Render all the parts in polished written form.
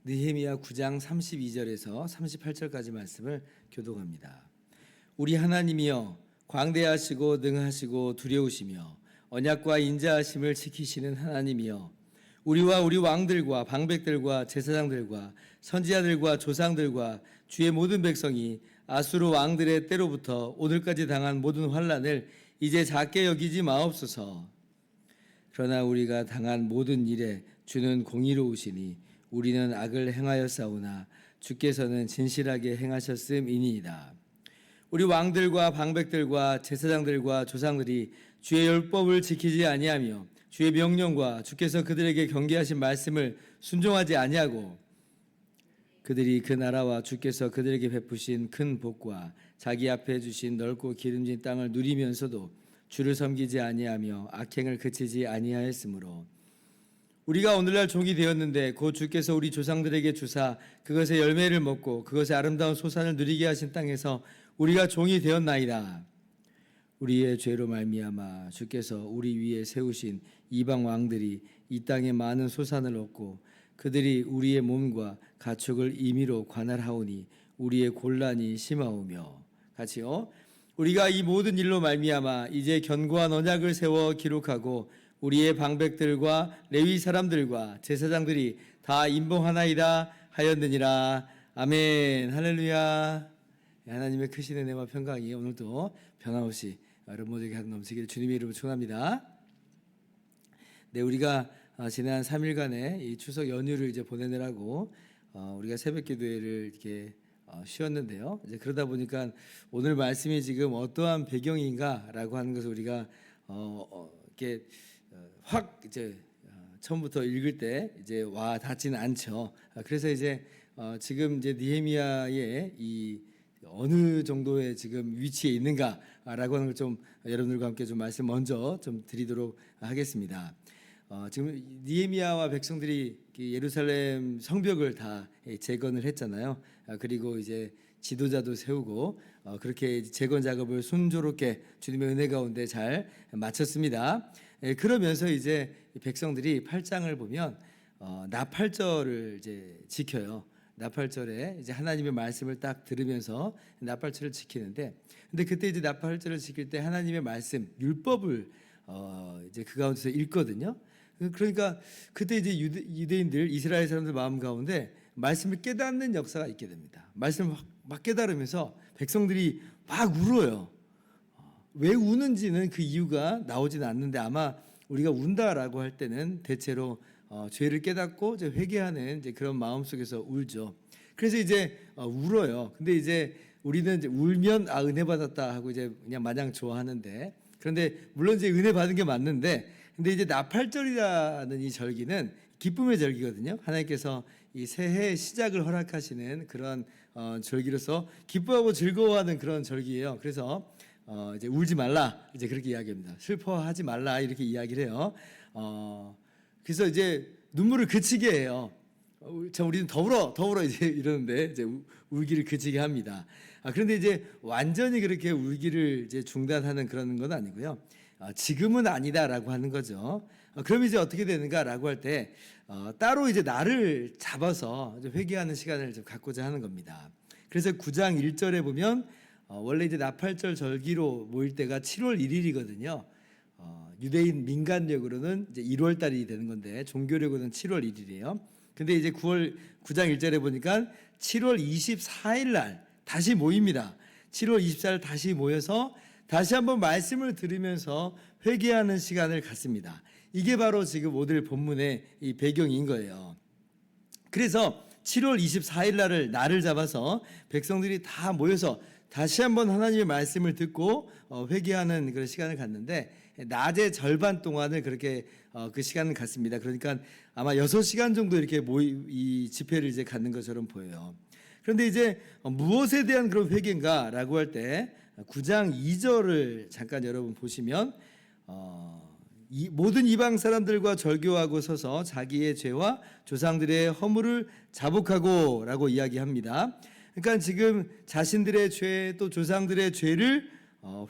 느헤미야 9장 32절에서 38절까지 말씀을 교독합니다. 우리 하나님이여 광대하시고 능하시고 두려우시며 언약과 인자하심을 지키시는 하나님이여 우리와 우리 왕들과 방백들과 제사장들과 선지자들과 조상들과 주의 모든 백성이 아수르 왕들의 때로부터 오늘까지 당한 모든 환난을 이제 작게 여기지 마옵소서. 그러나 우리가 당한 모든 일에 주는 공의로우시니 우리는 악을 행하였사오나 주께서는 진실하게 행하셨음이니이다. 우리 왕들과 방백들과 제사장들과 조상들이 주의 율법을 지키지 아니하며 주의 명령과 주께서 그들에게 경계하신 말씀을 순종하지 아니하고 그들이 그 나라와 주께서 그들에게 베푸신 큰 복과 자기 앞에 주신 넓고 기름진 땅을 누리면서도 주를 섬기지 아니하며 악행을 그치지 아니하였으므로 우리가 오늘날 종이 되었는데 곧 주께서 우리 조상들에게 주사 그것의 열매를 먹고 그것의 아름다운 소산을 누리게 하신 땅에서 우리가 종이 되었나이다. 우리의 죄로 말미암아 주께서 우리 위에 세우신 이방 왕들이 이 땅에 많은 소산을 얻고 그들이 우리의 몸과 가축을 임의로 관할하오니 우리의 곤란이 심하오며 같이요. 우리가 이 모든 일로 말미암아 이제 견고한 언약을 세워 기록하고 우리의 방백들과 레위 사람들과 제사장들이 다 임봉하나이다 하였느니라. 아멘. 할렐루야. 하나님의 크신 은혜와 평강이 오늘도 변함없이 여러분 모두에게 넘치기를 주님의 이름으로 축원합니다. 네, 우리가 지난 3일간의 이 추석 연휴를 이제 보내느라고 우리가 새벽 기도회를 이렇게 쉬었는데요. 이제 그러다 보니까 오늘 말씀이 지금 어떠한 배경인가라고 하는 것을 우리가 이렇게 확 이제 처음부터 읽을 때 이제 와 닿지는 않죠. 그래서 이제 지금 이제 느헤미야의 이 어느 정도의 지금 위치에 있는가라고 하는 걸 좀 여러분들과 함께 좀 말씀 먼저 좀 드리도록 하겠습니다. 지금 느헤미야와 백성들이 예루살렘 성벽을 다 재건을 했잖아요. 그리고 이제 지도자도 세우고 그렇게 재건 작업을 순조롭게 주님의 은혜 가운데 잘 마쳤습니다. 그러면서 이제 백성들이 8장을 보면 나팔절을 이제 지켜요. 나팔절에 이제 하나님의 말씀을 딱 들으면서 나팔절을 지키는데, 근데 그때 이제 나팔절을 지킬 때 하나님의 말씀 율법을 이제 그 가운데서 읽거든요. 그러니까 그때 이제 유대인들 이스라엘 사람들 마음 가운데 말씀을 깨닫는 역사가 있게 됩니다. 말씀을 막 깨달으면서 백성들이 막 울어요. 왜 우는지는 그 이유가 나오지는 않는데 아마 우리가 운다라고 할 때는 대체로 죄를 깨닫고 이제 회개하는 이제 그런 마음 속에서 울죠. 그래서 이제 울어요. 근데 이제 우리는 이제 울면 은혜 받았다 하고 이제 그냥 마냥 좋아하는데, 그런데 물론 이제 은혜 받은 게 맞는데, 근데 이제 나팔절이라는 이 절기는 기쁨의 절기거든요. 하나님께서 이 새해 시작을 허락하시는 그런 절기로서 기뻐하고 즐거워하는 그런 절기예요. 그래서 이제 울지 말라 이제 그렇게 이야기합니다. 슬퍼하지 말라 이렇게 이야기를 해요. 그래서 이제 눈물을 그치게 해요. 자, 우리는 더불어 이제 이러는데 이제 울기를 그치게 합니다. 그런데 이제 완전히 그렇게 울기를 이제 중단하는 그런 건 아니고요. 지금은 아니다라고 하는 거죠. 그럼 이제 어떻게 되는가라고 할 때 따로 이제 날을 잡아서 회개하는 시간을 좀 갖고자 하는 겁니다. 그래서 9장 1절에 보면 원래 이제 나팔절 절기로 모일 때가 7월 1일이거든요. 유대인 민간력으로는 이제 1월 달이 되는 건데 종교력으로는 7월 1일이에요. 근데 이제 9장 1절에 보니까 7월 24일 날 다시 모입니다. 7월 24일 다시 모여서 다시 한번 말씀을 들으면서 회개하는 시간을 갖습니다. 이게 바로 지금 오늘 본문의 이 배경인 거예요. 그래서 7월 24일 날을 잡아서 백성들이 다 모여서 다시 한번 하나님의 말씀을 듣고 회개하는 그런 시간을 갖는데, 낮의 절반 동안을 그렇게 그 시간을 갖습니다. 그러니까 아마 6시간 정도 이렇게 이 집회를 이제 갖는 것처럼 보여요. 그런데 이제 무엇에 대한 그런 회개인가라고 할 때 9장 2절을 잠깐 여러분 보시면 이 모든 이방 사람들과 절교하고 서서 자기의 죄와 조상들의 허물을 자복하고라고 이야기합니다. 그러니까 지금 자신들의 죄 또 조상들의 죄를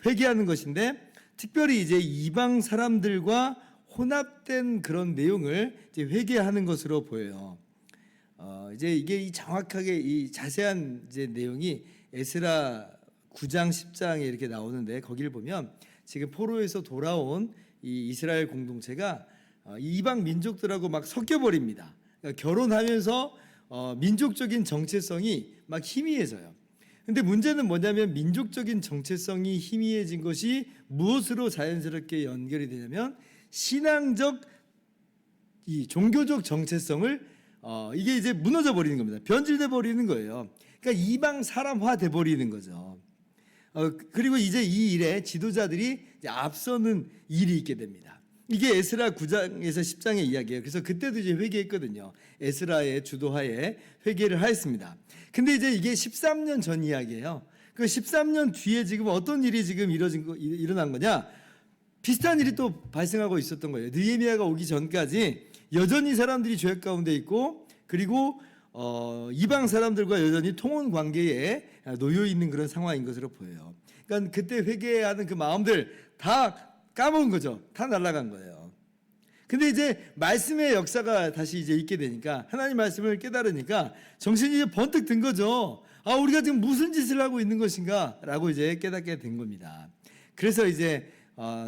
회개하는 것인데, 특별히 이제 이방 사람들과 혼합된 그런 내용을 이제 회개하는 것으로 보여요. 이제 이게 정확하게 이 자세한 이제 내용이 에스라 9장 10장에 이렇게 나오는데, 거기를 보면 지금 포로에서 돌아온 이 이스라엘 공동체가 이방 민족들하고 막 섞여 버립니다. 그러니까 결혼하면서 민족적인 정체성이 막 희미해져요. 근데 문제는 뭐냐면, 민족적인 정체성이 희미해진 것이 무엇으로 자연스럽게 연결이 되냐면, 신앙적 이 종교적 정체성을 이게 이제 무너져 버리는 겁니다. 변질돼 버리는 거예요. 그러니까 이방 사람화 돼 버리는 거죠. 그리고 이제 이 일에 지도자들이 이제 앞서는 일이 있게 됩니다. 이게 에스라 9장에서 10장의 이야기예요. 그래서 그때도 이제 회개했거든요. 에스라의 주도하에 회개를 하였습니다. 근데 이제 이게 13년 전 이야기예요. 그 13년 뒤에 지금 어떤 일이 지금 일어난 거냐? 비슷한 일이 또 발생하고 있었던 거예요. 느헤미야가 오기 전까지 여전히 사람들이 죄 가운데 있고, 그리고 이방 사람들과 여전히 통혼 관계에 놓여 있는 그런 상황인 것으로 보여요. 그러니까 그때 회개하는 그 마음들 다 까먹은 거죠. 다 날아간 거예요. 근데 이제 말씀의 역사가 다시 이제 있게 되니까, 하나님 말씀을 깨달으니까 정신이 이제 번뜩 든 거죠. 우리가 지금 무슨 짓을 하고 있는 것인가라고 이제 깨닫게 된 겁니다. 그래서 이제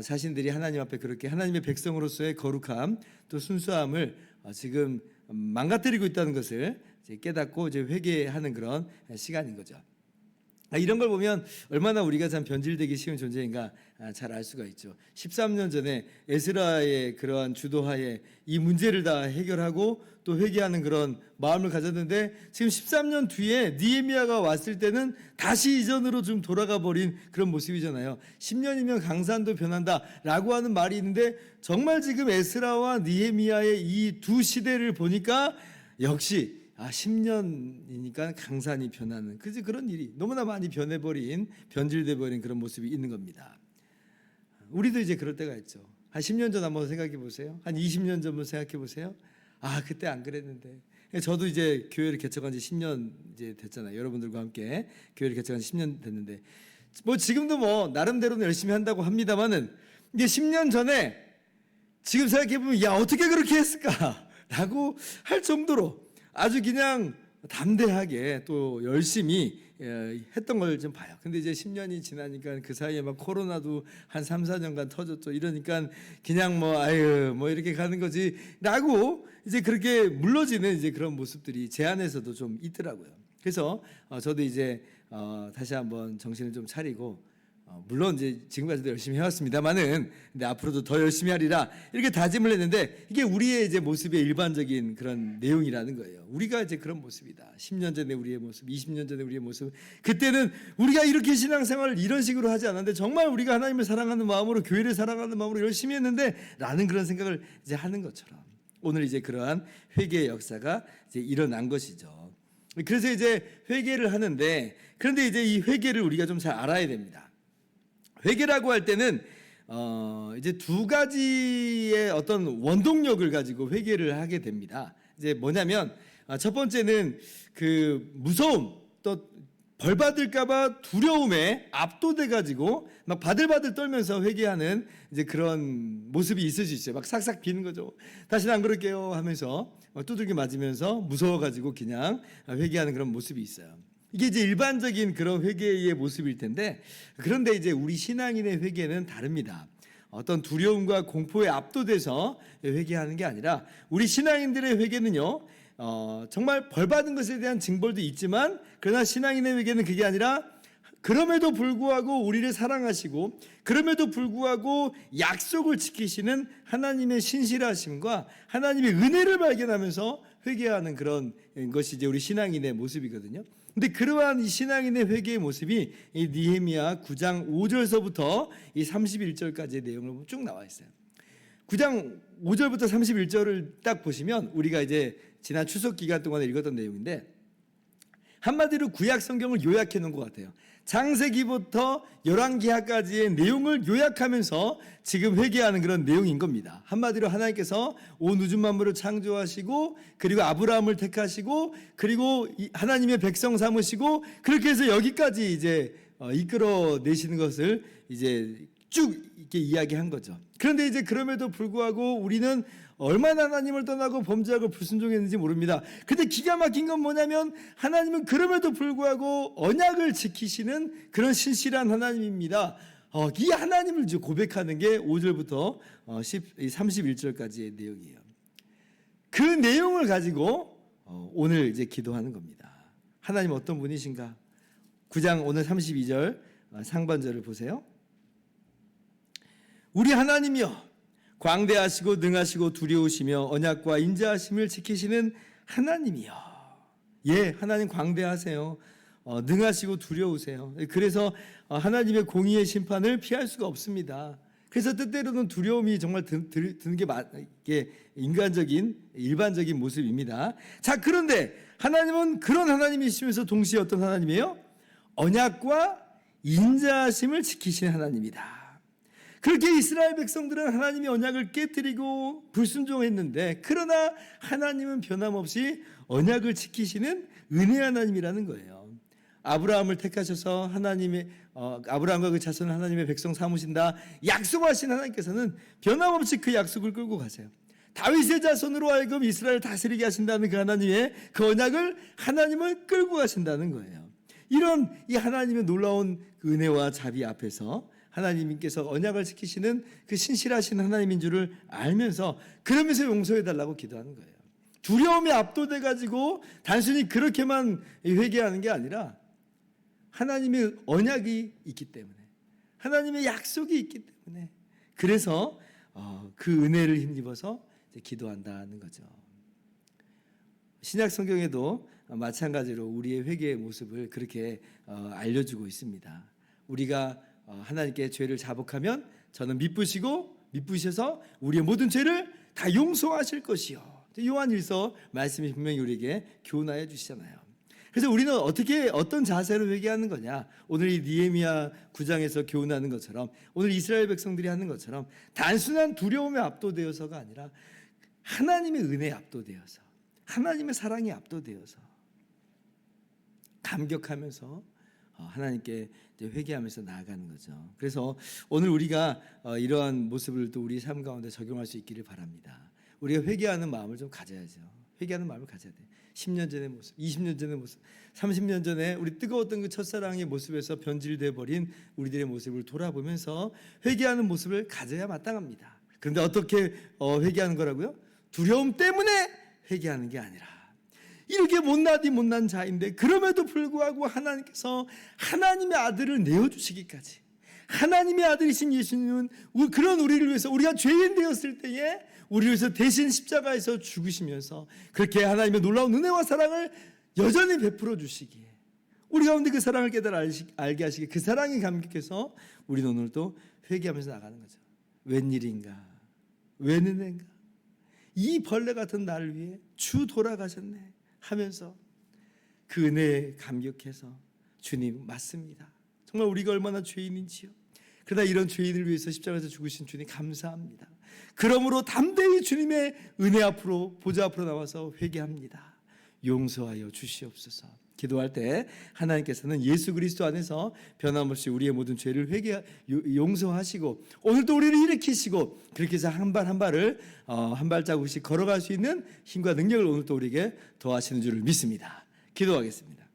자신들이 하나님 앞에 그렇게 하나님의 백성으로서의 거룩함 또 순수함을 지금 망가뜨리고 있다는 것을 이제 깨닫고 이제 회개하는 그런 시간인 거죠. 이런 걸 보면 얼마나 우리가 참 변질되기 쉬운 존재인가 잘 알 수가 있죠. 13년 전에 에스라의 그러한 주도하에 이 문제를 다 해결하고 또 회개하는 그런 마음을 가졌는데, 지금 13년 뒤에 느헤미야가 왔을 때는 다시 이전으로 좀 돌아가 버린 그런 모습이잖아요. 10년이면 강산도 변한다라고 하는 말이 있는데, 정말 지금 에스라와 느헤미야의 이 두 시대를 보니까 역시 10년이니까 강산이 변하는 그런 일이 너무나 많이 변질돼 버린 그런 모습이 있는 겁니다. 우리도 이제 그럴 때가 있죠. 한 10년 전 한번 생각해 보세요. 한 20년 전 한번 생각해 보세요. 그때 안 그랬는데. 저도 이제 교회를 개척한 지 10년 이제 됐잖아요. 여러분들과 함께 교회를 개척한 지 10년 됐는데, 뭐 지금도 뭐 나름대로는 열심히 한다고 합니다만은, 이게 10년 전에 지금 생각해 보면 어떻게 그렇게 했을까라고 할 정도로 아주 그냥 담대하게 또 열심히 했던 걸 좀 봐요. 근데 이제 10년이 지나니까 그 사이에 막 코로나도 한 3, 4년간 터졌죠. 이러니까 그냥 뭐 이렇게 가는 거지 라고 이제 그렇게 물러지는 이제 그런 모습들이 제 안에서도 좀 있더라고요. 그래서 저도 이제 다시 한번 정신을 좀 차리고, 물론 이제 지금까지도 열심히 해왔습니다만은, 근데 앞으로도 더 열심히 하리라 이렇게 다짐을 했는데, 이게 우리의 이제 모습의 일반적인 그런 내용이라는 거예요. 우리가 이제 그런 모습이다. 10년 전에 우리의 모습, 20년 전에 우리의 모습. 그때는 우리가 이렇게 신앙생활을 이런 식으로 하지 않았는데, 정말 우리가 하나님을 사랑하는 마음으로, 교회를 사랑하는 마음으로 열심히 했는데라는 그런 생각을 이제 하는 것처럼, 오늘 이제 그러한 회개의 역사가 이제 일어난 것이죠. 그래서 이제 회개를 하는데, 그런데 이제 이 회개를 우리가 좀 잘 알아야 됩니다. 회개라고 할 때는 이제 두 가지의 어떤 원동력을 가지고 회개를 하게 됩니다. 이제 뭐냐면, 첫 번째는 그 무서움, 또 벌 받을까봐 두려움에 압도돼 가지고 막 바들바들 떨면서 회개하는 이제 그런 모습이 있을 수 있어요. 막 싹싹 비는 거죠. 다시는 안 그럴게요 하면서 두들겨 맞으면서 무서워 가지고 그냥 회개하는 그런 모습이 있어요. 이게 이제 일반적인 그런 회개의 모습일 텐데, 그런데 이제 우리 신앙인의 회개는 다릅니다. 어떤 두려움과 공포에 압도돼서 회개하는 게 아니라, 우리 신앙인들의 회개는요, 정말 벌받은 것에 대한 징벌도 있지만, 그러나 신앙인의 회개는 그게 아니라, 그럼에도 불구하고 우리를 사랑하시고, 그럼에도 불구하고 약속을 지키시는 하나님의 신실하심과 하나님의 은혜를 발견하면서 회개하는 그런 것이 이제 우리 신앙인의 모습이거든요. 근데 그러한 이 신앙인의 회개의 모습이 이 느헤미야 9장 5절서부터 이 31절까지의 내용으로 쭉 나와 있어요. 9장 5절부터 31절을 딱 보시면, 우리가 이제 지난 추석 기간 동안에 읽었던 내용인데, 한마디로 구약 성경을 요약해 놓은 것 같아요. 창세기부터 열왕기하까지의 내용을 요약하면서 지금 회개하는 그런 내용인 겁니다. 한마디로 하나님께서 온 우주 만물을 창조하시고 그리고 아브라함을 택하시고 그리고 하나님의 백성 삼으시고 그렇게 해서 여기까지 이제 이끌어내시는 것을 이제 쭉 이렇게 이야기한 거죠. 그런데 이제 그럼에도 불구하고 우리는 얼마나 하나님을 떠나고 범죄하고 불순종했는지 모릅니다. 근데 기가 막힌 건 뭐냐면 하나님은 그럼에도 불구하고 언약을 지키시는 그런 신실한 하나님입니다. 이 하나님을 이제 고백하는 게 5절부터 31절까지의 내용이에요. 그 내용을 가지고 오늘 이제 기도하는 겁니다. 하나님 어떤 분이신가? 9장 오늘 32절 상반절을 보세요. 우리 하나님이여 광대하시고 능하시고 두려우시며 언약과 인자하심을 지키시는 하나님이여. 예, 하나님 광대하세요. 능하시고 두려우세요. 그래서 하나님의 공의의 심판을 피할 수가 없습니다. 그래서 때때로는 두려움이 정말 드는 게 인간적인 일반적인 모습입니다. 자, 그런데 하나님은 그런 하나님이시면서 동시에 어떤 하나님이에요? 언약과 인자하심을 지키시는 하나님이다. 그렇게 이스라엘 백성들은 하나님의 언약을 깨뜨리고 불순종했는데 그러나 하나님은 변함없이 언약을 지키시는 은혜 하나님이라는 거예요. 아브라함을 택하셔서 아브라함과 그 자손을 하나님의 백성 삼으신다 약속하신 하나님께서는 변함없이 그 약속을 끌고 가세요. 다윗의 자손으로 하여금 이스라엘을 다스리게 하신다는 그 하나님의 그 언약을 하나님을 끌고 가신다는 거예요. 이런 이 하나님의 놀라운 은혜와 자비 앞에서 하나님께서 언약을 지키시는 그 신실하신 하나님인 줄을 알면서 그러면서 용서해달라고 기도하는 거예요. 두려움에 압도돼 가지고 단순히 그렇게만 회개하는 게 아니라 하나님의 언약이 있기 때문에 하나님의 약속이 있기 때문에 그래서 그 은혜를 힘입어서 이제 기도한다는 거죠. 신약 성경에도 마찬가지로 우리의 회개의 모습을 그렇게 알려주고 있습니다. 우리가 하나님께 죄를 자복하면 저는 미쁘셔서 우리의 모든 죄를 다 용서하실 것이요. 요한일서 말씀이 분명히 우리에게 교훈하여 주시잖아요. 그래서 우리는 어떤 자세로 회개하는 거냐? 오늘 이 느헤미야 9장에서 교훈하는 것처럼 오늘 이스라엘 백성들이 하는 것처럼 단순한 두려움에 압도되어서가 아니라 하나님의 은혜에 압도되어서 하나님의 사랑에 압도되어서 감격하면서 하나님께 회개하면서 나아가는 거죠. 그래서 오늘 우리가 이러한 모습을 또 우리 삶 가운데 적용할 수 있기를 바랍니다. 우리가 회개하는 마음을 좀 가져야죠. 회개하는 마음을 가져야 돼. 10년 전의 모습, 20년 전의 모습, 30년 전에 우리 뜨거웠던 그 첫사랑의 모습에서 변질돼 버린 우리들의 모습을 돌아보면서 회개하는 모습을 가져야 마땅합니다. 그런데 어떻게 회개하는 거라고요? 두려움 때문에 회개하는 게 아니라 이렇게 못난 자인데 그럼에도 불구하고 하나님께서 하나님의 아들을 내어주시기까지 하나님의 아들이신 예수님은 그런 우리를 위해서 우리가 죄인 되었을 때에 우리를 위해서 대신 십자가에서 죽으시면서 그렇게 하나님의 놀라운 은혜와 사랑을 여전히 베풀어 주시기에 우리 가운데 그 사랑을 깨달아 알게 하시기에 그 사랑이 감격해서 우리는 오늘 또 회개하면서 나가는 거죠. 웬일인가 웬 은혜인가 이 벌레 같은 나를 위해 주 돌아가셨네 하면서 그 은혜에 감격해서 주님 맞습니다. 정말 우리가 얼마나 죄인인지요. 그러나 이런 죄인을 위해서 십자가에서 죽으신 주님 감사합니다. 그러므로 담대히 주님의 은혜 앞으로 보좌 앞으로 나와서 회개합니다. 용서하여 주시옵소서. 기도할 때 하나님께서는 예수 그리스도 안에서 변함없이 우리의 모든 죄를 용서하시고 오늘도 우리를 일으키시고 그렇게 해서 한 발 한 발을 한 발자국씩 걸어갈 수 있는 힘과 능력을 오늘도 우리에게 더하시는 줄을 믿습니다. 기도하겠습니다.